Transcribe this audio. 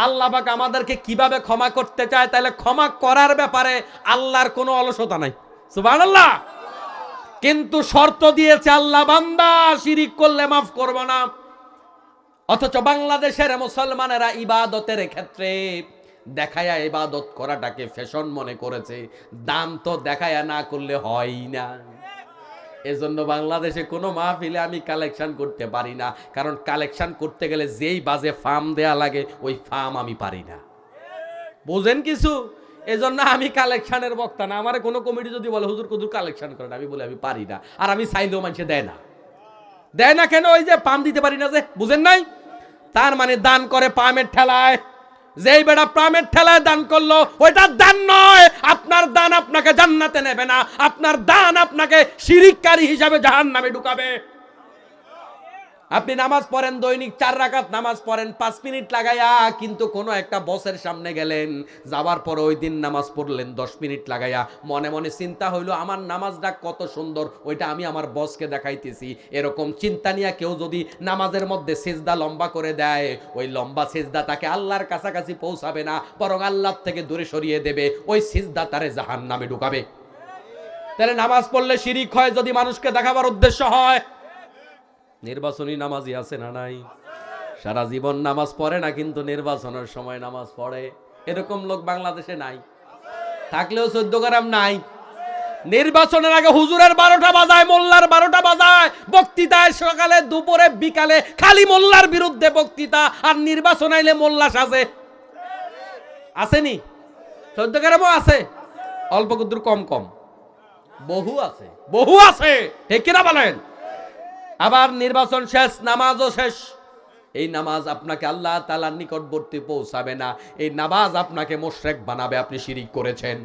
আল্লাহ পাক আমাদেরকে কিভাবে ক্ষমা করতে চায়, তাহলে ক্ষমা করার ব্যাপারে আল্লাহর কোনো অলসতা নাই, সুবহানাল্লাহ। কিন্তু শর্ত দিয়েছে আল্লাহ, বান্দা শিরিক করলে মাফ করব না। অথচ বাংলাদেশের মুসলমানেরা ইবাদতের ক্ষেত্রে দেখায়া ইবাদত করাটাকে ফ্যাশন মনে করেছে। দান তো দেখায়া না করলে হয় না। এজন্য বাংলাদেশে কোনো মাহফিলে আমি কালেকশন করতে পারি না, কারণ কালেকশন করতে গেলে যেই বাজে ফার্ম দেয়া লাগে ওই ফার্ম আমি পারি না। বুঝেন কিছু? এজন্য আমি কালেকশনের বক্তা না। আমার কোনো কমিটি যদি বলে হুজুর কুদুর কালেকশন করেন, আমি বলি আমি পারি না। আর আমি চাইলেও মানুষে দেয় না। দেয় না কেন? ওই যে পাম দিতে পারি না, যে বুঝেন নাই? তার মানে দান করে পামের ঠেলায়। যেই বেটা পামের ঠেলায় দান করলো, ওইটা দান নয়। আপনার দান আপনাকে জান্নাতে নেবে না, আপনার দান আপনাকে শিরিককারী হিসাবে জাহান্নামে ঢুকাবে। আপনি নামাজ পড়েন, দৈনিক 4 রাকাত নামাজ পড়েন 5 মিনিট লাগাইয়া, কিন্তু কোনো একটা বসের সামনে গেলেন, যাওয়ার পর ওই দিন নামাজ পড়লেন 10 মিনিট লাগাইয়া। মনে মনে চিন্তা হইলো আমার নামাজটা কত সুন্দর, ওইটা আমি আমার বসকে দেখাইতেছি। এরকম চিন্তা নিয়ে কেউ যদি নামাজের মধ্যে সিজদা লম্বা করে দেয়, ওই লম্বা সিজদা তাকে আল্লাহর কাছাকাছি পৌঁছাবে না, বরং আল্লাহ থেকে দূরে সরিয়ে দেবে। ওই সিজদা তারে জাহান্নামে ঢুকাবে। তাহলে নামাজ পড়লে শিরিক হয় যদি মানুষকে দেখাবার উদ্দেশ্য হয়। নির্বাচনী নামাজি আছে না নাই? সারা জীবন নামাজ পড়ে না, কিন্তু নির্বাচনের সময় নামাজ পড়ে। এরকম লোক বাংলাদেশে নাই, থাকলেও 14 গ্রাম নাই। নির্বাচনের আগে হুজুরের 12টা বাজায়, মোল্লার 12টা বাজায়, বক্তৃতায় সকালে দুপুরে বিকালে খালি মোল্লার বিরুদ্ধে বক্তৃতা, আর নির্বাচন আইলে মোল্লা সাজে। আসেনি? 14 গ্রামও আছে, অল্প কুদ্দুর কম কম, বহু আছে, বহু আছে, ঠিক কিনা বলেন? আবার নির্বাচন শেষ, নামাজও শেষ। এই নামাজ আপনাকে আল্লাহ তাআলার নিকটবর্তী পৌঁছাবে না। এই নামাজ আপনাকে মুশরিক বানাবে, আপনি শিরিক করেছেন।